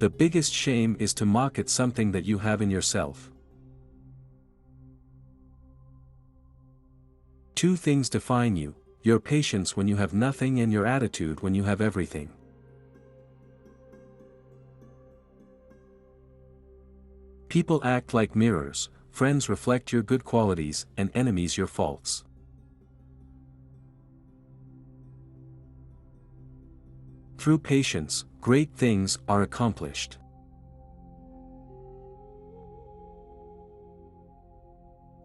The biggest shame is to mock at something that you have in yourself. 2 things define you: your patience when you have nothing and your attitude when you have everything. People act like mirrors, friends reflect your good qualities and enemies your faults. Through patience, great things are accomplished.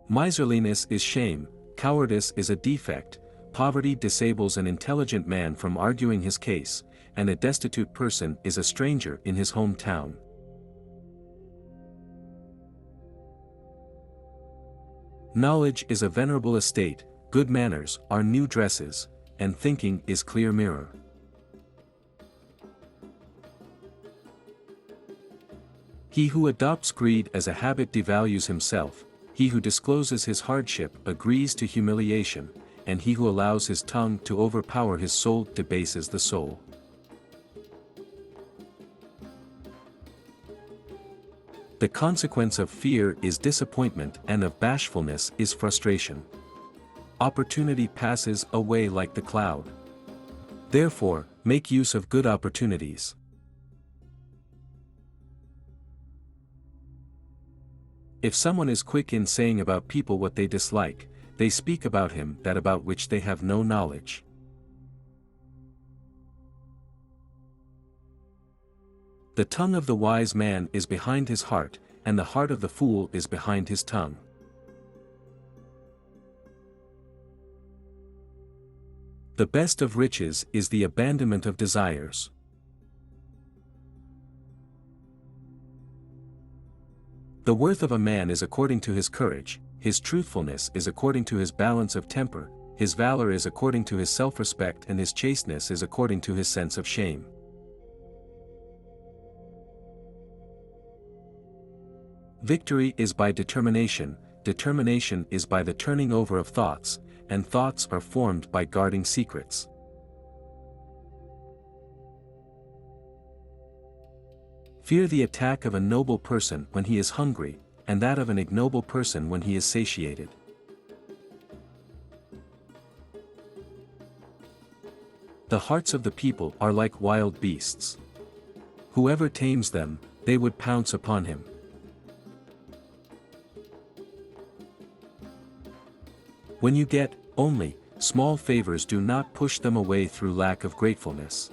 Miserliness is shame, cowardice is a defect, poverty disables an intelligent man from arguing his case, and a destitute person is a stranger in his hometown. Knowledge is a venerable estate, good manners are new dresses, and thinking is clear mirror. He who adopts greed as a habit devalues himself, he who discloses his hardship agrees to humiliation, and he who allows his tongue to overpower his soul debases the soul. The consequence of fear is disappointment, and of bashfulness is frustration. Opportunity passes away like the cloud. Therefore, make use of good opportunities. If someone is quick in saying about people what they dislike, they speak about him that about which they have no knowledge. The tongue of the wise man is behind his heart, and the heart of the fool is behind his tongue. The best of riches is the abandonment of desires. The worth of a man is according to his courage, his truthfulness is according to his balance of temper, his valor is according to his self-respect, and his chasteness is according to his sense of shame. Victory is by determination, determination is by the turning over of thoughts, and thoughts are formed by guarding secrets. Fear the attack of a noble person when he is hungry, and that of an ignoble person when he is satiated. The hearts of the people are like wild beasts. Whoever tames them, they would pounce upon him. When you get only small favors, do not push them away through lack of gratefulness.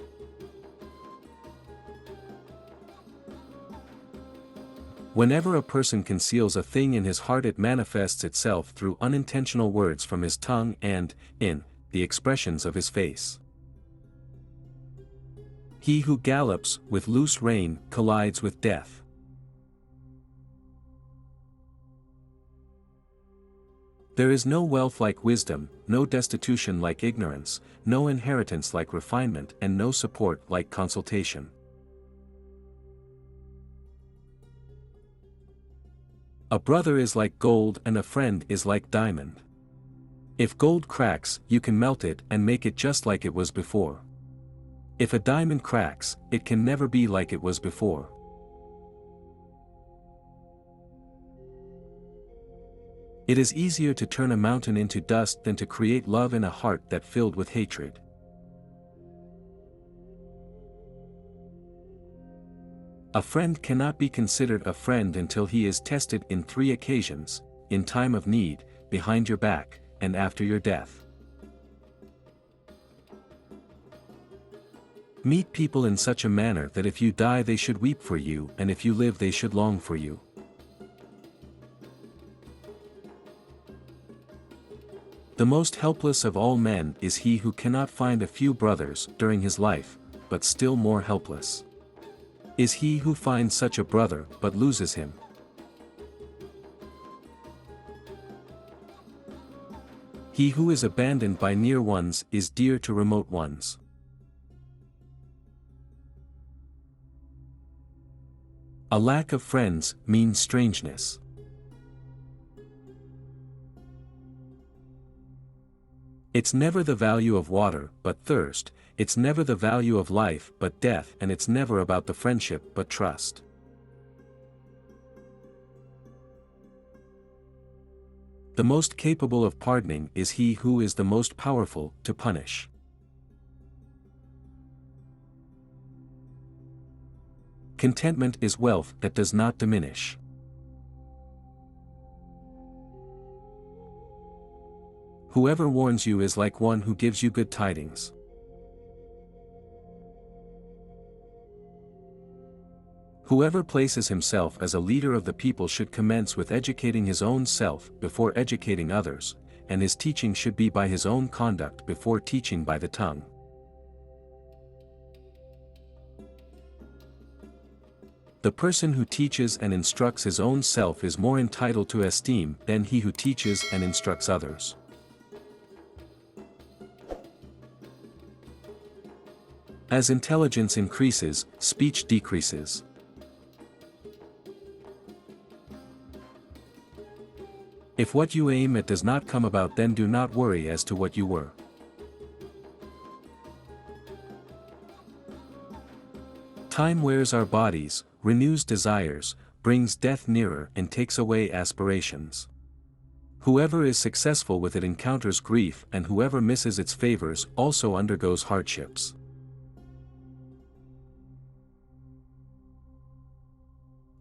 Whenever a person conceals a thing in his heart, it manifests itself through unintentional words from his tongue and, in the expressions of his face. He who gallops with loose rein collides with death. There is no wealth like wisdom, no destitution like ignorance, no inheritance like refinement, and no support like consultation. A brother is like gold and a friend is like diamond. If gold cracks, you can melt it and make it just like it was before. If a diamond cracks, it can never be like it was before. It is easier to turn a mountain into dust than to create love in a heart that filled with hatred. A friend cannot be considered a friend until he is tested in 3 occasions: in time of need, behind your back, and after your death. Meet people in such a manner that if you die they should weep for you, and if you live they should long for you. The most helpless of all men is he who cannot find a few brothers during his life, but still more helpless is he who finds such a brother but loses him. He who is abandoned by near ones is dear to remote ones. A lack of friends means strangeness. It's never the value of water, but thirst, it's never the value of life, but death, and it's never about the friendship, but trust. The most capable of pardoning is he who is the most powerful to punish. Contentment is wealth that does not diminish. Whoever warns you is like one who gives you good tidings. Whoever places himself as a leader of the people should commence with educating his own self before educating others, and his teaching should be by his own conduct before teaching by the tongue. The person who teaches and instructs his own self is more entitled to esteem than he who teaches and instructs others. As intelligence increases, speech decreases. If what you aim at does not come about, then do not worry as to what you were. Time wears our bodies, renews desires, brings death nearer and takes away aspirations. Whoever is successful with it encounters grief, and whoever misses its favors also undergoes hardships.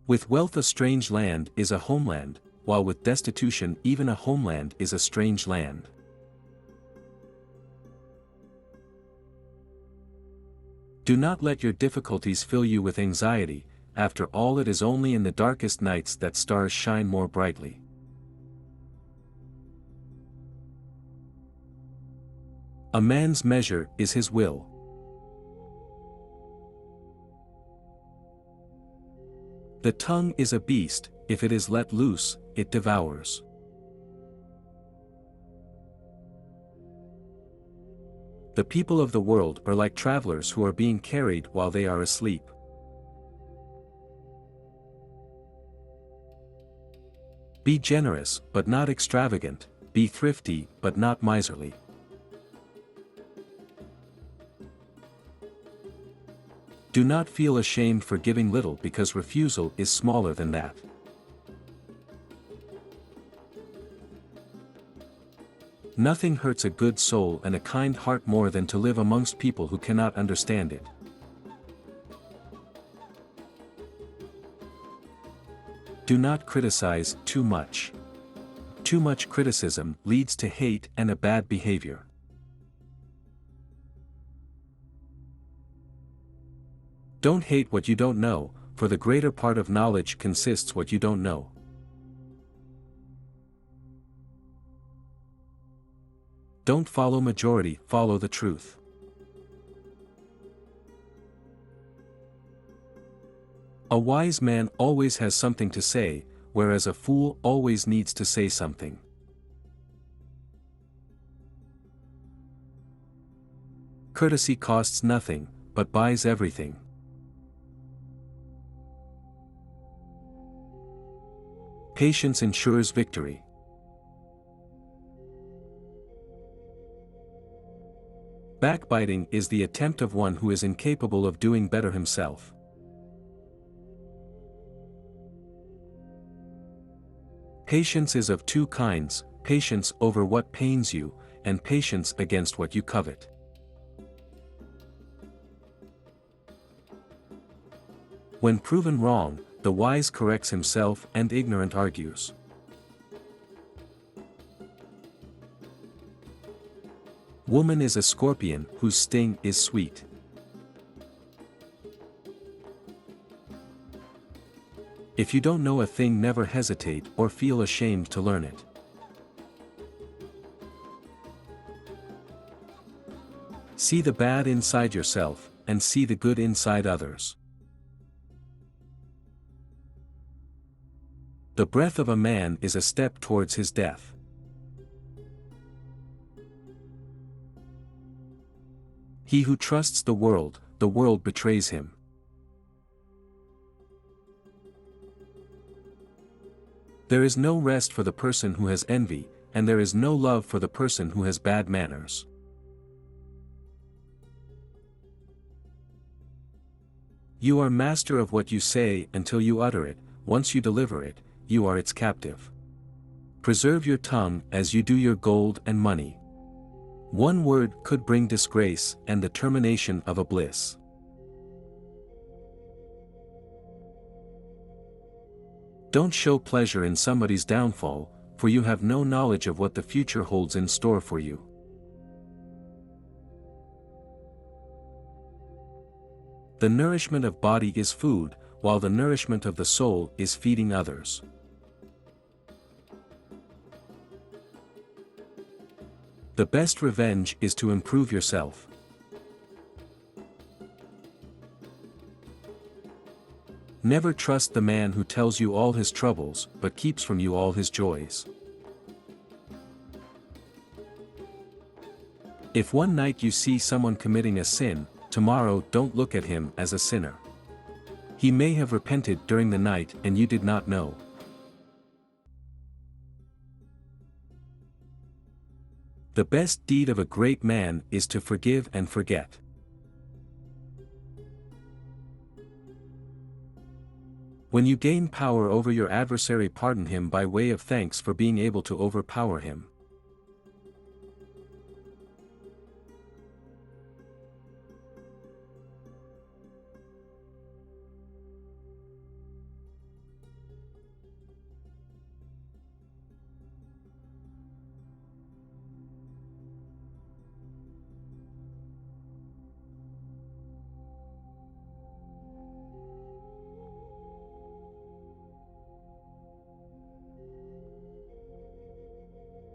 With wealth a strange land is a homeland, while with destitution even a homeland is a strange land. Do not let your difficulties fill you with anxiety, after all it is only in the darkest nights that stars shine more brightly. A man's measure is his will. The tongue is a beast, if it is let loose, it devours. The people of the world are like travelers who are being carried while they are asleep. Be generous, but not extravagant, be thrifty, but not miserly. Do not feel ashamed for giving little, because refusal is smaller than that. Nothing hurts a good soul and a kind heart more than to live amongst people who cannot understand it. Do not criticize too much. Too much criticism leads to hate and a bad behavior. Don't hate what you don't know, for the greater part of knowledge consists what you don't know. Don't follow majority, follow the truth. A wise man always has something to say, whereas a fool always needs to say something. Courtesy costs nothing, but buys everything. Patience ensures victory. Backbiting is the attempt of one who is incapable of doing better himself. Patience is of two kinds, patience over what pains you, and patience against what you covet. When proven wrong, the wise corrects himself and ignorant argues. Woman is a scorpion whose sting is sweet. If you don't know a thing, never hesitate or feel ashamed to learn it. See the bad inside yourself, and see the good inside others. The breath of a man is a step towards his death. He who trusts the world betrays him. There is no rest for the person who has envy, and there is no love for the person who has bad manners. You are master of what you say until you utter it. Once you deliver it, you are its captive. Preserve your tongue as you do your gold and money. One word could bring disgrace and the termination of a bliss. Don't show pleasure in somebody's downfall, for you have no knowledge of what the future holds in store for you. The nourishment of body is food, while the nourishment of the soul is feeding others. The best revenge is to improve yourself. Never trust the man who tells you all his troubles, but keeps from you all his joys. If one night you see someone committing a sin, tomorrow don't look at him as a sinner. He may have repented during the night and you did not know. The best deed of a great man is to forgive and forget. When you gain power over your adversary, pardon him by way of thanks for being able to overpower him.